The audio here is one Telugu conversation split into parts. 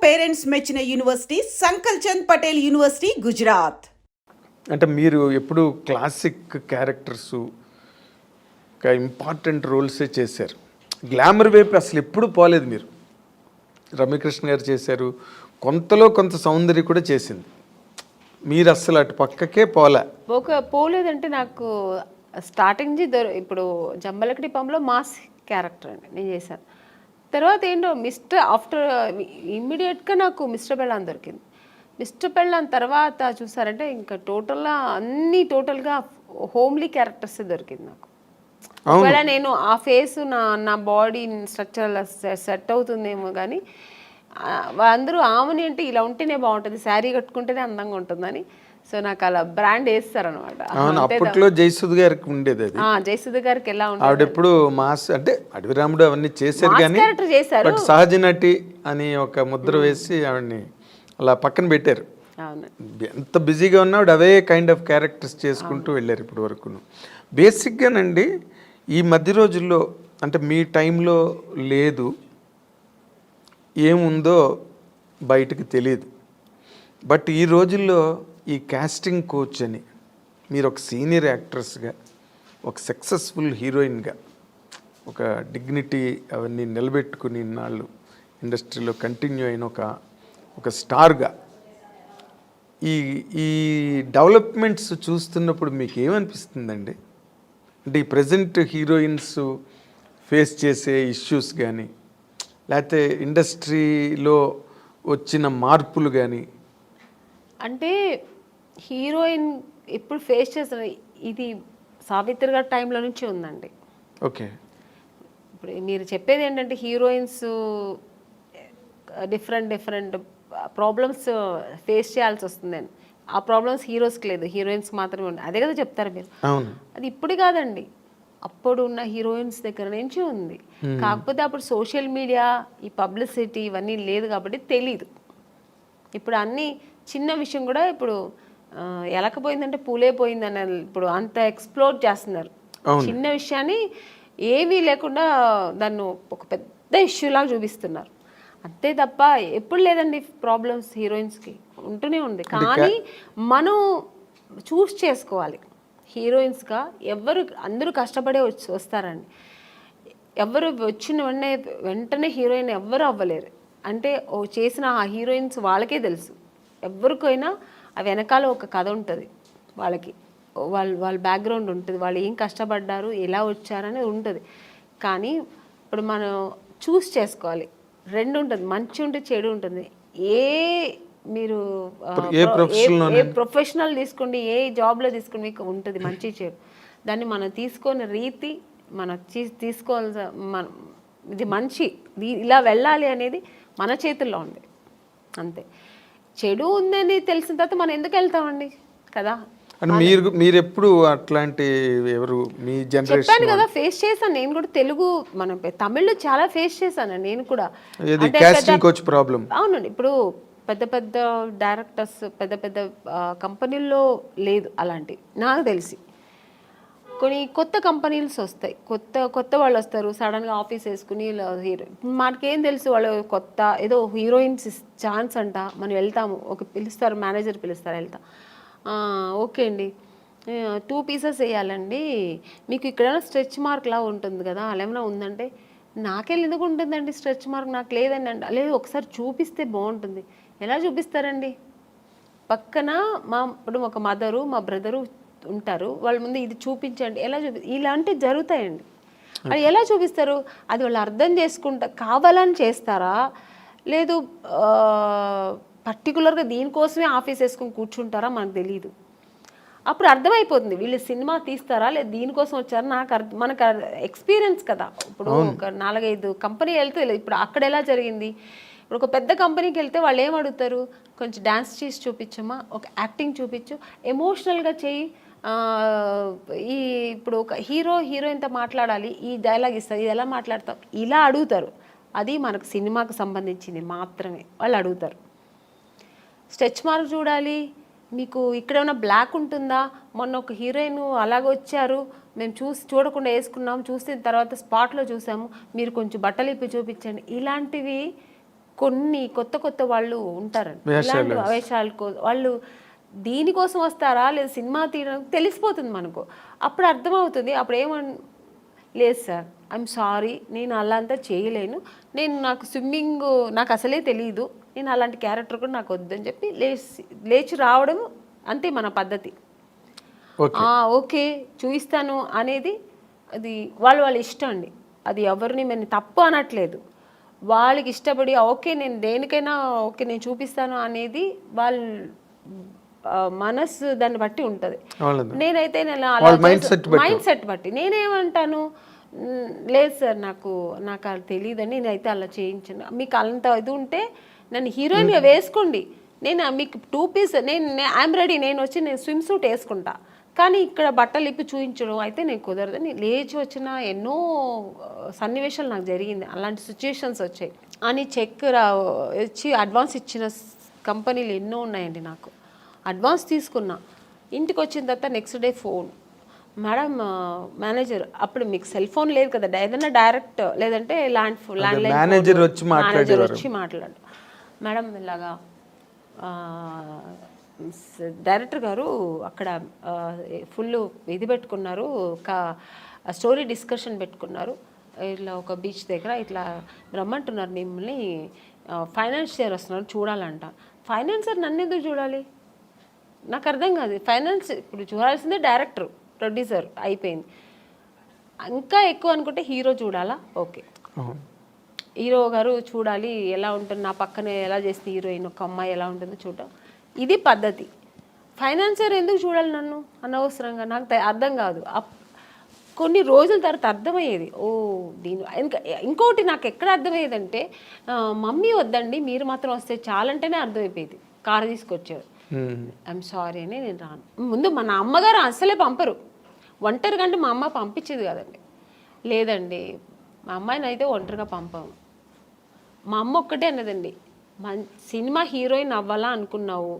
పేరెంట్స్ మెచ్చిన యూనివర్సిటీ సంకల్ చంద్ పటేల్ యూనివర్సిటీ గుజరాత్. అంటే మీరు ఎప్పుడు క్లాసిక్ క్యారెక్టర్స్ ఇంపార్టెంట్ రోల్సే చేశారు, గ్లామర్ వైపు అసలు ఎప్పుడు పోలేదు మీరు. రమ్యకృష్ణ గారు చేశారు, కొంతలో కొంత సౌందర్య కూడా చేసింది, మీరు అస్సలు అటు పక్కకే పోలేదంటే నాకు స్టార్టింగ్ నుంచి ఇప్పుడు జంబలకడి పంలో మాస్ క్యారెక్టర్ అండి నేను చేశాను. తర్వాత ఏంటో ఆఫ్టర్ ఇమ్మీడియట్గా నాకు మిస్టర్ పెళ్ళాన్ దొరికింది. మిస్టర్ పెళ్ళాన్ తర్వాత చూసారంటే ఇంకా టోటల్గా హోమ్లీ క్యారెక్టర్స్ దొరికింది నాకు. ఒకవేళ నేను ఆ ఫేస్ నా బాడీ స్ట్రక్చర్ సెట్ అవుతుందేమో కానీ అందరూ ఆమెని అంటే ఇలా ఉంటేనే బాగుంటుంది, శారీ కట్టుకుంటేనే అందంగా ఉంటుందని, సో నాకు అలా బ్రాండ్ వేస్తారనమాట. అప్పట్లో జయసుధ గారికి ఉండేది అది. జయసుధ గారికి ఎలా ఉంటుంది, ఆవిడ ఎప్పుడు మాస్ అంటే అడవి రాముడు అవన్నీ చేశారు కానీ చేశారు, సహజ నటి అని ఒక ముద్ర వేసి ఆవిడని అలా పక్కన పెట్టారు. ఎంత బిజీగా ఉన్నా ఆవిడ అవే కైండ్ ఆఫ్ క్యారెక్టర్స్ చేసుకుంటూ వెళ్ళారు ఇప్పటి వరకు. బేసిక్గానండి ఈ మధ్య రోజుల్లో అంటే మీ టైంలో లేదు, ఏముందో బయటకు తెలియదు, బట్ ఈ రోజుల్లో ఈ కాస్టింగ్ కోచ్ అని మీరు ఒక సీనియర్ యాక్ట్రెస్గా, ఒక సక్సెస్ఫుల్ హీరోయిన్గా, ఒక డిగ్నిటీ అవన్నీ నిలబెట్టుకుని ఇన్నాళ్ళు ఇండస్ట్రీలో కంటిన్యూ అయిన ఒక స్టార్గా ఈ ఈ డెవలప్మెంట్స్ చూస్తున్నప్పుడు మీకు ఏమనిపిస్తుందండి? అంటే ఈ ప్రజెంట్ హీరోయిన్స్ ఫేస్ చేసే ఇష్యూస్ కానీ, లేకపోతే ఇండస్ట్రీలో వచ్చిన మార్పులు కానీ. అంటే హీరోయిన్ ఇప్పుడు ఫేస్ చేసిన ఇది సావిత్రి గారి టైంలో నుంచి ఉందండి. ఓకే, ఇప్పుడు మీరు చెప్పేది ఏంటంటే హీరోయిన్స్ డిఫరెంట్ ప్రాబ్లమ్స్ ఫేస్ చేయాల్సి వస్తుందని. ఆ ప్రాబ్లమ్స్ హీరోస్కి లేదు, హీరోయిన్స్కి మాత్రమే ఉంది, అదే కదా చెప్తారు మీరు. అది ఇప్పుడు కాదండి, అప్పుడు ఉన్న హీరోయిన్స్ దగ్గర నుంచి ఉంది. కాకపోతే అప్పుడు సోషల్ మీడియా, ఈ పబ్లిసిటీ ఇవన్నీ లేదు కాబట్టి తెలీదు. ఇప్పుడు అన్నీ చిన్న విషయం కూడా ఇప్పుడు ఎలకపోయిందంటే పూలే పోయిందని ఇప్పుడు అంత ఎక్స్ప్లోర్ చేస్తున్నారు. చిన్న విషయాన్ని ఏమీ లేకుండా దాన్ని ఒక పెద్ద ఇష్యూలాగా చూపిస్తున్నారు అంతే తప్ప ఎప్పుడు లేదండి ప్రాబ్లమ్స్ హీరోయిన్స్కి ఉంటూనే ఉంది. కానీ మనం చూస్ చేసుకోవాలి. హీరోయిన్స్గా అందరూ కష్టపడే వస్తారండి, ఎవరు వచ్చిన వెంటనే హీరోయిన్ ఎవ్వరు అవ్వలేరు. అంటే చేసిన ఆ హీరోయిన్స్ వాళ్ళకే తెలుసు, ఎవరికైనా ఆ వెనకాల ఒక కథ ఉంటుంది, వాళ్ళ బ్యాక్గ్రౌండ్ ఉంటుంది, వాళ్ళు ఏం కష్టపడ్డారు, ఎలా వచ్చారనేది ఉంటుంది. కానీ ఇప్పుడు మనం చూస్ చేసుకోవాలి, రెండు ఉంటుంది, మంచి ఉంటుంది, చెడు ఉంటుంది. మీరు ఏ ప్రొఫెషనల్ తీసుకోండి, ఏ జాబ్లో తీసుకోండి, మీకు ఉంటుంది మంచి చెడు. దాన్ని మనం తీసుకునే రీతి, మనం తీసుకోవాల్సిన ఇది మంచి ఇలా వెళ్ళాలి అనేది మన చేతుల్లో ఉంది అంతే. చెడు ఉందని తెలిసిన తర్వాత మనం ఎందుకు వెళ్తామండి కదా. మీరు ఎప్పుడు అట్లాంటి ఎవరు మీ జనరేషన్ చెప్పాను కదా ఫేస్ చేశాను నేను కూడా. తెలుగు మనం తమిళ్లో చాలా ఫేస్ చేశాను నేను కూడా. అవునండి, ఇప్పుడు పెద్ద డైరెక్టర్స్ పెద్ద కంపెనీల్లో లేదు అలాంటి నాకు తెలిసి. కొన్ని కొత్త కంపెనీస్ వస్తాయి, కొత్త వాళ్ళు వస్తారు, సడన్గా ఆఫీస్ వేసుకుని హీరో, మనకేం తెలుసు వాళ్ళు కొత్త ఏదో హీరోయిన్స్ ఛాన్స్ అంట, మనం వెళ్తాము, పిలుస్తారు మేనేజర్ పిలుస్తారు, వెళ్తాం, ఓకే అండి 2 పీసెస్ వేయాలండి, మీకు ఇక్కడ స్ట్రెచ్ మార్క్ లా ఉంటుంది కదా అలా ఏమైనా ఉందంటే, నాకెళ్ళి ఎందుకు ఉంటుందండి స్ట్రెచ్ మార్క్, నాకు లేదండి అంటే, లేదు ఒకసారి చూపిస్తే బాగుంటుంది. ఎలా చూపిస్తారండి? పక్కన ఇప్పుడు ఒక మదరు మా బ్రదరు ఉంటారు, వాళ్ళ ముందు ఇది చూపించండి, ఎలా ఇలాంటివి జరుగుతాయండి. అది ఎలా చూపిస్తారు? అది వాళ్ళు అర్థం కావాలని చేస్తారా, లేదు పర్టికులర్గా దీనికోసమే ఆఫీస్ వేసుకొని కూర్చుంటారా మనకు తెలియదు. అప్పుడు అర్థమైపోతుంది వీళ్ళు సినిమా తీస్తారా లేదు దీనికోసం వచ్చారా. మనకు ఎక్స్పీరియన్స్ కదా, ఇప్పుడు ఒక 4-5 కంపెనీ వెళ్తే ఇప్పుడు అక్కడ ఎలా జరిగింది. ఇప్పుడు ఒక పెద్ద కంపెనీకి వెళ్తే వాళ్ళు ఏం అడుగుతారు, కొంచెం డ్యాన్స్ చేసి చూపించమ్మా, ఒక యాక్టింగ్ చూపించు, ఎమోషనల్గా చేయి, ఇప్పుడు ఒక హీరోయిన్తో మాట్లాడాలి, ఈ డైలాగ్ ఇస్తారు, ఇది ఎలా మాట్లాడతాం, ఇలా అడుగుతారు. అది మనకు సినిమాకు సంబంధించింది మాత్రమే వాళ్ళు అడుగుతారు. స్ట్రెచ్ మార్క్ చూడాలి, మీకు ఇక్కడ ఏమైనా బ్లాక్ ఉంటుందా, మొన్న ఒక హీరోయిన్ అలాగొచ్చారు, మేము చూడకుండా వేసుకున్నాము, చూసిన తర్వాత స్పాట్లో చూసాము, మీరు కొంచెం బట్టలు ఇప్పి చూపించండి, ఇలాంటివి కొన్ని కొత్త కొత్త వాళ్ళు ఉంటారండి, ఇలాంటి వాళ్ళు దీనికోసం వస్తారా లేదా సినిమా తీయడం తెలిసిపోతుంది మనకు. అప్పుడు అర్థమవుతుంది. అప్పుడు లేదు సార్, ఐఎమ్ సారీ, నేను అలా అంతా చేయలేను, నాకు స్విమ్మింగ్ నాకు అసలే తెలియదు, నేను అలాంటి క్యారెక్టర్ కూడా నాకు వద్దని చెప్పి లేచి రావడం, అంతే మన పద్ధతి. ఓకే చూపిస్తాను అనేది అది వాళ్ళ ఇష్టం అండి. అది ఎవరిని మేము తప్పు అనట్లేదు. వాళ్ళకి ఇష్టపడి ఓకే నేను దేనికైనా ఓకే నేను చూపిస్తాను అనేది వాళ్ళ మనసు దాన్ని బట్టి ఉంటుంది. నేనైతే మైండ్ సెట్ బట్టి నేనేమంటాను, లేదు సార్ నాకు అది తెలియదని నేనైతే అలా చేయించాను, మీకు అంత ఇది ఉంటే నన్ను హీరోయిన్గా వేసుకోండి, నేను మీకు 2 పీస్ ఐఎమ్ రెడీ, నేను స్విమ్ సూట్ వేసుకుంటా, కానీ ఇక్కడ బట్టలు ఇప్పి చూపించడం అయితే నేను కుదరదని లేచి వచ్చిన ఎన్నో సన్నివేశాలు నాకు జరిగింది. అలాంటి సిచ్యుయేషన్స్ వచ్చాయి అని చెక్ వచ్చి అడ్వాన్స్ ఇచ్చిన కంపెనీలు ఎన్నో ఉన్నాయండి. నాకు అడ్వాన్స్ తీసుకున్నా, ఇంటికి వచ్చిన తర్వాత next day phone, madam manager, అప్పుడు మీకు సెల్ ఫోన్ లేదు కదా, ఏదైనా డైరెక్ట్ లేదంటే ల్యాండ్లైన్ మేనేజర్ వచ్చి మాట్లాడు, మేడం ఇలాగా డైరెక్టర్ గారు అక్కడ ఫుల్ ఇది పెట్టుకున్నారు, స్టోరీ డిస్కషన్ పెట్టుకున్నారు, ఇట్లా ఒక బీచ్ దగ్గర ఇట్లా రమ్మంటున్నారు మిమ్మల్ని, ఫైనాన్షియర్ వస్తున్నారు చూడాలంట. ఫైనాన్సర్ నన్ను ఎందుకు చూడాలి, నాకు అర్థం కాదు. ఫైనాన్స్ ఇప్పుడు చూడాల్సిందే డైరెక్టర్ ప్రొడ్యూసర్ అయిపోయింది. ఇంకా ఎక్కువ అనుకుంటే హీరో చూడాలా, ఓకే హీరో గారు చూడాలి ఎలా ఉంటుంది, నా పక్కన ఎలా చేస్తుంది హీరోయిన్ ఒక అమ్మాయి ఎలా ఉంటుందో చూడటం, ఇది పద్ధతి. ఫైనాన్సర్ ఎందుకు చూడాలి నన్ను అనవసరంగా, నాకు అర్థం కాదు. కొన్ని రోజుల తర్వాత అర్థమయ్యేది, ఇంకోటి నాకు ఎక్కడ అర్థమయ్యేదంటే, మమ్మీ వద్దండి మీరు మాత్రం వస్తే చాలంటేనే అర్థమైపోయేది. కారు తీసుకొచ్చారు, ఐఎమ్ సారీ అని నేను రాను. ముందు మన అమ్మగారు అసలే పంపరు, ఒంటరిగా అంటే మా అమ్మ పంపించేది కదండి. లేదండి మా అమ్మాయిని అయితే ఒంటరిగా పంపాము. మా అమ్మ ఒక్కటే అన్నదండి, సినిమా హీరోయిన్ అవ్వాలా అనుకున్నావు,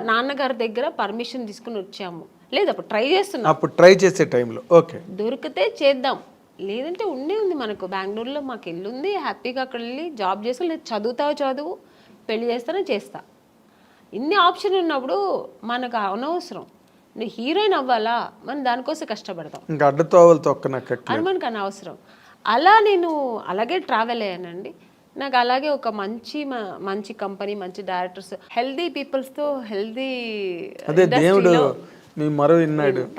నాన్నగారి దగ్గర పర్మిషన్ తీసుకుని వచ్చాము, లేదు అప్పుడు ట్రై చేస్తున్నాం, అప్పుడు ట్రై చేసే టైంలో ఓకే దొరికితే చేద్దాం, లేదంటే ఉంది మనకు బెంగళూరులో మాకు ఇల్లు ఉంది, హ్యాపీగా అక్కడ వెళ్ళి జాబ్ చేస్తాం, లేదు చదువు పెళ్లి చేస్తానని చేస్తా. ఇన్ని ఆప్షన్ ఉన్నప్పుడు మనకు అనవసరం, నువ్వు హీరోయిన్ అవ్వాలా మనం దానికోసం కష్టపడతాం, ఇంకా అడ్డతోవలు తొక్కనక్క అని మనకు అనవసరం. అలా నేను అలాగే ట్రావెల్ అయ్యానండి. నాకు అలాగే ఒక మంచి కంపెనీ, మంచి డైరెక్టర్స్, హెల్దీ పీపుల్స్తో హెల్దీ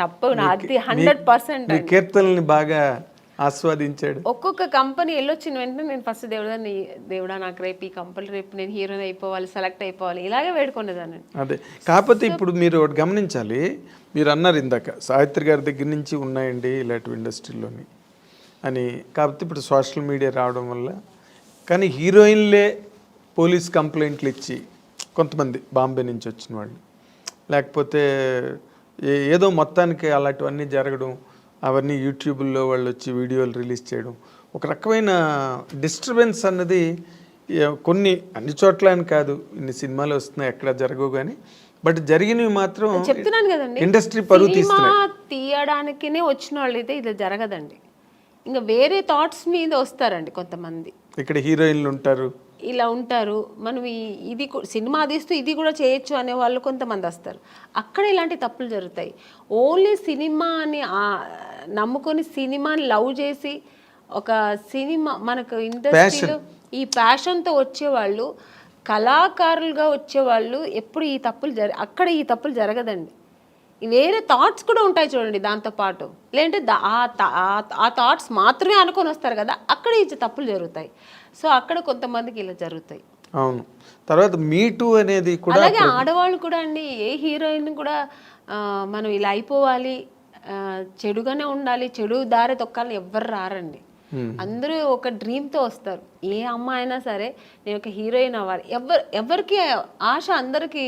తప్పు నాది 100%. కీర్తనని బాగా ఆస్వాదించాడు. ఒక్కొక్క కంపెనీ వెళ్ళొచ్చిన వెంటనే నేను ఫస్ట్ దేవుడా నాకు రేపు ఈ కంపెనీ రేపు నేను హీరోయిన్ అయిపోవాలి, సెలెక్ట్ అయిపోవాలి, ఇలాగే వేడుకునేదాన్ని. అదే కాకపోతే ఇప్పుడు మీరు ఒకటి గమనించాలి, మీరు అన్నారు ఇందాక సావిత్రి గారి దగ్గర నుంచి ఉన్నాయండి ఇలాంటి ఇండస్ట్రీలోని అని. కాకపోతే ఇప్పుడు సోషల్ మీడియా రావడం వల్ల, కానీ హీరోయిన్లే పోలీస్ కంప్లైంట్లు ఇచ్చి కొంతమంది బాంబే నుంచి వచ్చిన వాళ్ళు, లేకపోతే ఏదో మొత్తానికి అలాంటివన్నీ జరగడం, అవన్నీ యూట్యూబ్లో వాళ్ళు వచ్చి వీడియోలు రిలీజ్ చేయడం, ఒక రకమైన డిస్టర్బెన్స్ అన్నది అన్ని చోట్ల అని కాదు, ఇన్ని సినిమాలు వస్తున్నాయి ఎక్కడ జరగవు కానీ, బట్ జరిగినవి మాత్రం చెప్తున్నాను కదండి, ఇండస్ట్రీ పరువు తీయడానికినే వచ్చిన వాళ్ళు అయితే ఇది జరగదండి. ఇంకా వేరే థాట్స్ మీద వస్తారండి కొంతమంది. ఇక్కడ హీరోయిన్లు ఉంటారు, ఇలా ఉంటారు, మనం ఇది సినిమా తీస్తూ ఇది కూడా చేయొచ్చు అనే వాళ్ళు కొంతమంది వస్తారు. అక్కడ ఇలాంటి తప్పులు జరుగుతాయి. ఓన్లీ సినిమాని నమ్ముకొని సినిమాని లవ్ చేసి ఒక సినిమా మనకు ఇండస్ట్రీలో ఈ ప్యాషన్తో వచ్చేవాళ్ళు, కళాకారులుగా వచ్చేవాళ్ళు ఎప్పుడు ఈ తప్పులు అక్కడ ఈ తప్పులు జరగదండి. వేరే థాట్స్ కూడా ఉంటాయి చూడండి దాంతోపాటు, లేదంటే ఆ థాట్స్ మాత్రమే అనుకొని వస్తారు కదా, అక్కడ ఈ తప్పులు జరుగుతాయి. సో అక్కడ కొంతమందికి ఇలా జరుగుతాయి. అవును. తర్వాత మీ టూ అనేది కూడా అలాగే ఆడవాళ్ళు కూడా అండి, ఏ హీరోయిన్ కూడా మనం ఇలా అయిపోవాలి, చెడుగానే ఉండాలి, చెడు దారి తొక్కాలని ఎవ్వరు రారండి. అందరూ ఒక డ్రీమ్తో వస్తారు. ఏ అమ్మాయి అయినా సరే నేను ఒక హీరోయిన్ అవ్వాలి, ఎవరికి ఆశ అందరికీ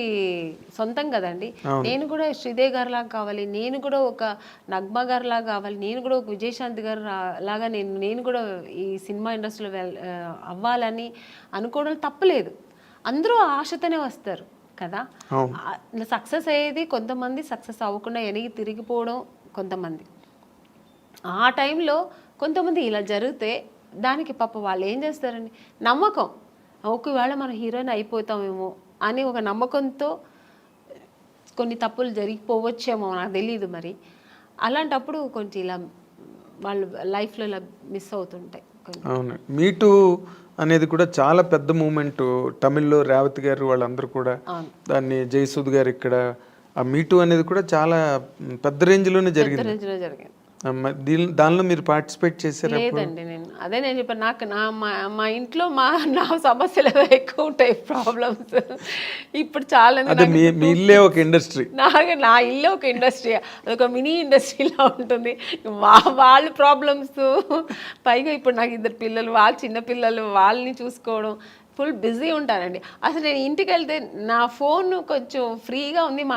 సొంతం కదండి. నేను కూడా శ్రీదేవి గారి లాగా కావాలి, నేను కూడా ఒక నగ్మ గారి లాగా కావాలి, నేను కూడా ఒక విజయశాంతి గారు లాగా నేను కూడా ఈ సినిమా ఇండస్ట్రీలో అవ్వాలని అనుకోవడం తప్పలేదు. అందరూ ఆశతోనే వస్తారు కదా. సక్సెస్ అయ్యేది కొంతమంది, సక్సెస్ అవ్వకుండా వెనక్కి తిరిగిపోవడం కొంతమంది. ఆ టైంలో కొంతమంది ఇలా జరిగితే దానికి పాప వాళ్ళు ఏం చేస్తారండి, నమ్మకం ఒకవేళ మనం హీరోయిన్ అయిపోతామేమో అని ఒక నమ్మకంతో కొన్ని తప్పులు జరిగిపోవచ్చేమో, నాకు తెలియదు మరి. అలాంటప్పుడు కొంచెం ఇలా వాళ్ళు లైఫ్లో ఇలా మిస్ అవుతుంటాయి కొన్ని. అవును, మీటూ అనేది కూడా చాలా పెద్ద మూమెంట్. తమిళ్లో రేవతి గారు వాళ్ళందరూ కూడా దాన్ని, జయసూద్ గారు ఇక్కడ, ఆ మీటూ అనేది కూడా చాలా పెద్ద రేంజ్లోనే జరిగింది. రేంజ్లో జరిగింది. దానిలో మీరు పార్టిసిపేట్ చేశారు? లేదండి, నేను చెప్పాను, నాకు మా ఇంట్లో నా సమస్యలు ఎక్కువ ఉంటాయి, ప్రాబ్లమ్స్. ఇప్పుడు చాలా అదే మీ ఇల్లే ఒక ఇండస్ట్రీ, నా ఇల్లు ఒక ఇండస్ట్రీ, అదొక మినీ ఇండస్ట్రీలా ఉంటుంది. వాళ్ళ ప్రాబ్లమ్స్, పైగా ఇప్పుడు నాకు 2 పిల్లలు, వాళ్ళు చిన్న పిల్లలు, వాళ్ళని చూసుకోవడం, ఫుల్ బిజీ ఉంటానండి. అసలు నేను ఇంటికి వెళ్తే నా ఫోన్ కొంచెం ఫ్రీగా ఉంది